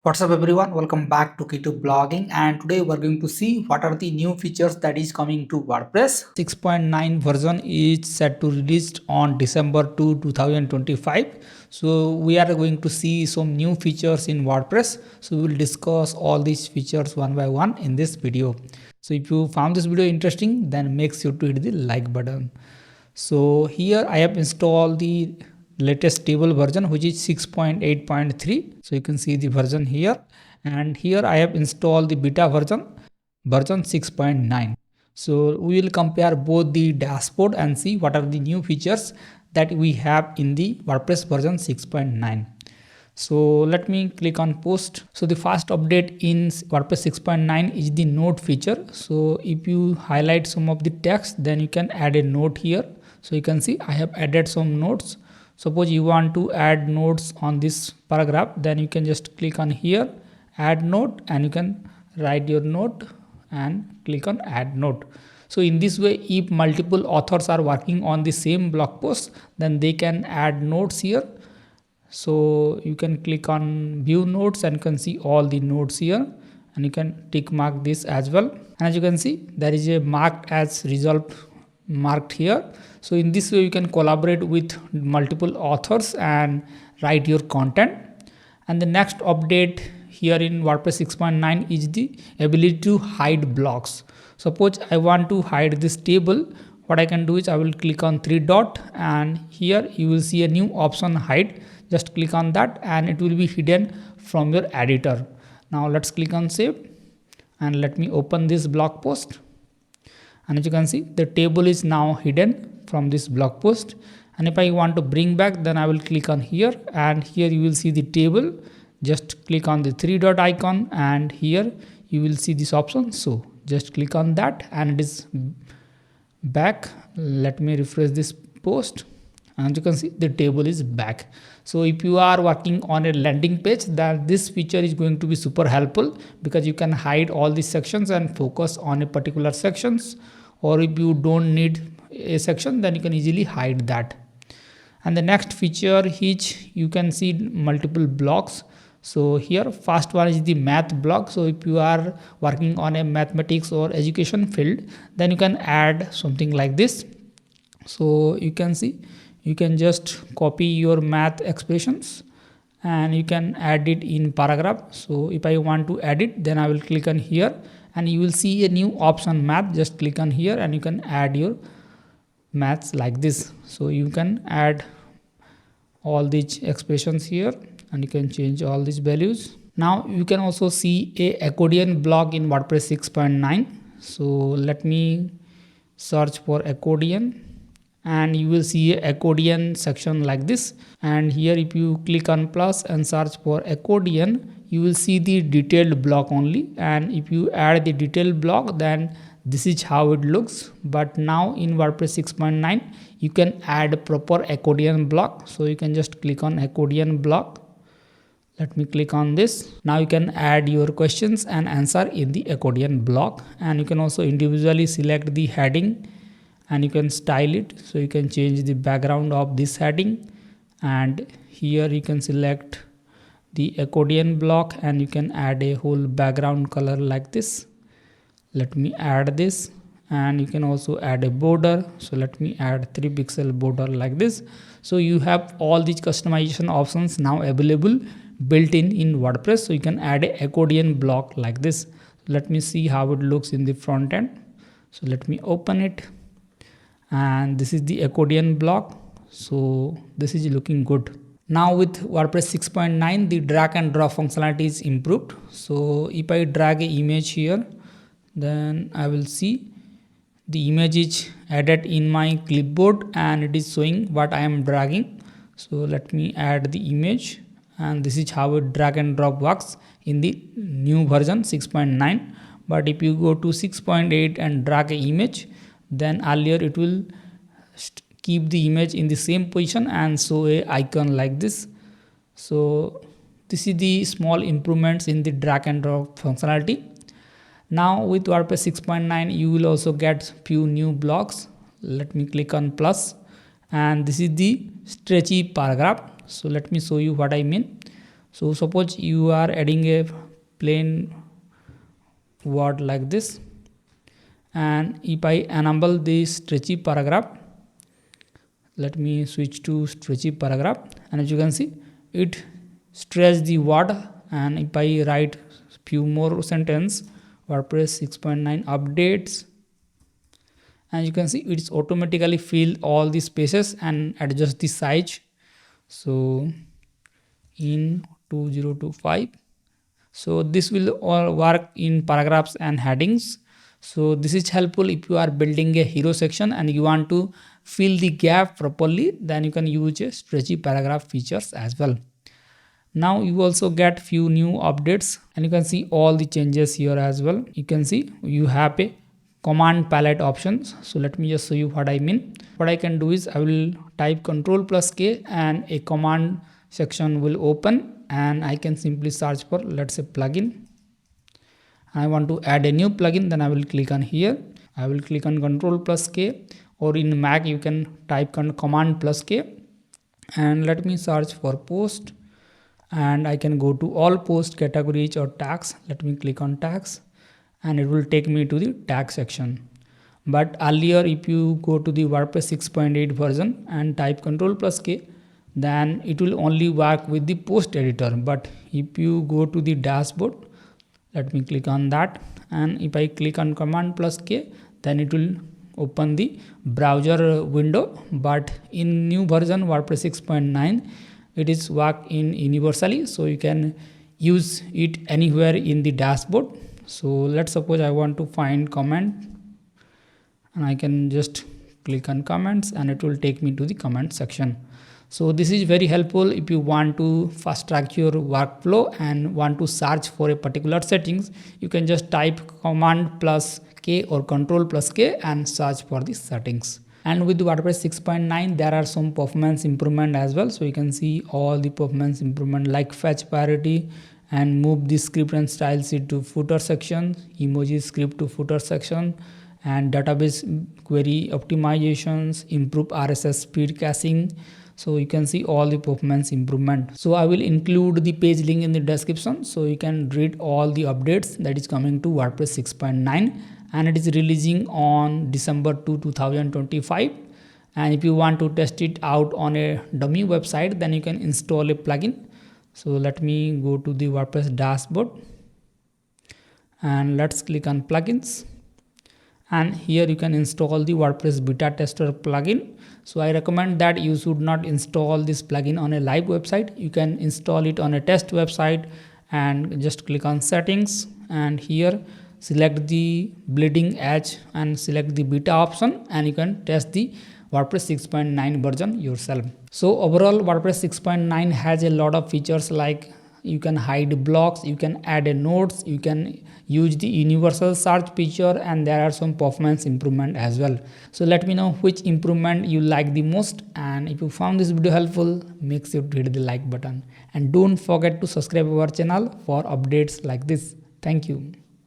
What's up everyone, welcome back to K2 Blogging, and today we're going to see what are the new features that is coming to WordPress. 6.9 version is set to release on December 2, 2025. So we are going to see some new features in WordPress. So we will discuss all these features one by one in this video. So if you found this video interesting, then make sure to hit the like button. So here I have installed the latest table version, which is 6.8.3. so you can see the version here, and here I have installed the beta version 6.9. so we will compare both the dashboard and see what are the new features that we have in the WordPress version 6.9. So let me click on post. So the first update in WordPress 6.9 is the note feature. So if you highlight some of the text, then you can add a note here. So you can see I have added some notes. Suppose you want to add notes on this paragraph, then you can just click on here, add note, and you can write your note and click on add note. So in this way, if multiple authors are working on the same blog post, then they can add notes here. So you can click on view notes and you can see all the notes here, and you can tick mark this as well. And as you can see, there is a marked as resolved marked here. So in this way you can collaborate with multiple authors and write your content. And the next update here in WordPress 6.9 is the ability to hide blocks. Suppose I want to hide this table, what I can do is I will click on three dot, and here you will see a new option, hide. Just click on that and it will be hidden from your editor. Now let's click on save and let me open this blog post. And as you can see, the table is now hidden from this blog post. And if I want to bring back, then I will click on here, and here you will see the table. Just click on the three dot icon, and here you will see this option. So just click on that and it is back. Let me refresh this post, and you can see the table is back. So if you are working on a landing page, then this feature is going to be super helpful, because you can hide all these sections and focus on a particular sections. Or if you don't need a section, then you can easily hide that. And the next feature is you can see multiple blocks. So here first one is the math block. So if you are working on a mathematics or education field, then you can add something like this. So you can see, you can just copy your math expressions and you can add it in paragraph. So if I want to add it, then I will click on here and you will see a new option, math. Just click on here and you can add your maths like this. So you can add all these expressions here and you can change all these values. Now you can also see a accordion block in WordPress 6.9. so let me search for accordion, and you will see a accordion section like this. And here if you click on plus and search for accordion, you will see the detailed block only. And if you add the detailed block, then this is how it looks. But now in WordPress 6.9 you can add proper accordion block. So you can just click on accordion block. Let me click on this. Now you can add your questions and answer in the accordion block, and you can also individually select the heading and you can style it. So you can change the background of this heading, and here you can select the accordion block and you can add a whole background color like this. Let me add this, and you can also add a border. So let me add 3 pixel border like this. So you have all these customization options now available built in WordPress. So you can add a accordion block like this. Let me see how it looks in the front end. So let me open it, and this is the accordion block. So this is looking good. Now with WordPress 6.9, the drag and drop functionality is improved. So if I drag an image here, then I will see the image is added in my clipboard and it is showing what I am dragging. So let me add the image, and this is how it drag and drop works in the new version 6.9. But if you go to 6.8 and drag an image, then earlier it will keep the image in the same position and show a icon like this. So this is the small improvements in the drag and drop functionality. Now with WordPress 6.9 you will also get few new blocks. Let me click on plus, and this is the stretchy paragraph. So let me show you what I mean. So suppose you are adding a plain word like this, and if I enable this stretchy paragraph, let me switch to stretchy paragraph, and as you can see it stretch the word. And if I write few more sentence, WordPress 6.9 updates, and you can see it's automatically fill all the spaces and adjust the size. So in 2025, so this will all work in paragraphs and headings. So this is helpful if you are building a hero section and you want to fill the gap properly, then you can use a stretchy paragraph features as well. Now you also get few new updates, and you can see all the changes here as well. You can see you have a command palette options. So let me just show you what I mean. What I can do is I will type Ctrl+K and a command section will open, and I can simply search for, let's say, plugin. I want to add a new plugin, then I will click on here. I will click on Ctrl+K, or in Mac you can type Command+K, and let me search for post, and I can go to all post categories or tags. Let me click on tags, and it will take me to the tag section. But earlier, if you go to the WordPress 6.8 version and type Ctrl+K, then it will only work with the post editor. But if you go to the dashboard, let me click on that, and if I click on Command+K, then it will open the browser window. But in new version WordPress 6.9, it is work in universally, so you can use it anywhere in the dashboard. So let's suppose I want to find comment, and I can just click on comments, and it will take me to the comment section. So this is very helpful if you want to fast track your workflow and want to search for a particular settings. You can just type Command+K or Ctrl+K and search for the settings. And with WordPress 6.9, there are some performance improvement as well. So you can see all the performance improvement like fetch priority and move the script and style sheet to footer section, emoji script to footer section, and database query optimizations, improve RSS speed caching. So you can see all the performance improvement. So I will include the page link in the description, so you can read all the updates that is coming to WordPress 6.9, and it is releasing on December 2, 2025. And if you want to test it out on a dummy website, then you can install a plugin. So let me go to the WordPress dashboard, and let's click on plugins. And here you can install the WordPress beta tester plugin. So I recommend that you should not install this plugin on a live website. You can install it on a test website, and just click on settings, and here select the bleeding edge and select the beta option, and you can test the WordPress 6.9 version yourself. So overall, WordPress 6.9 has a lot of features like you can hide blocks, you can add a notes, you can use the universal search feature, and there are some performance improvement as well. So let me know which improvement you like the most, and if you found this video helpful, make sure to hit the like button, and don't forget to subscribe our channel for updates like this. Thank you.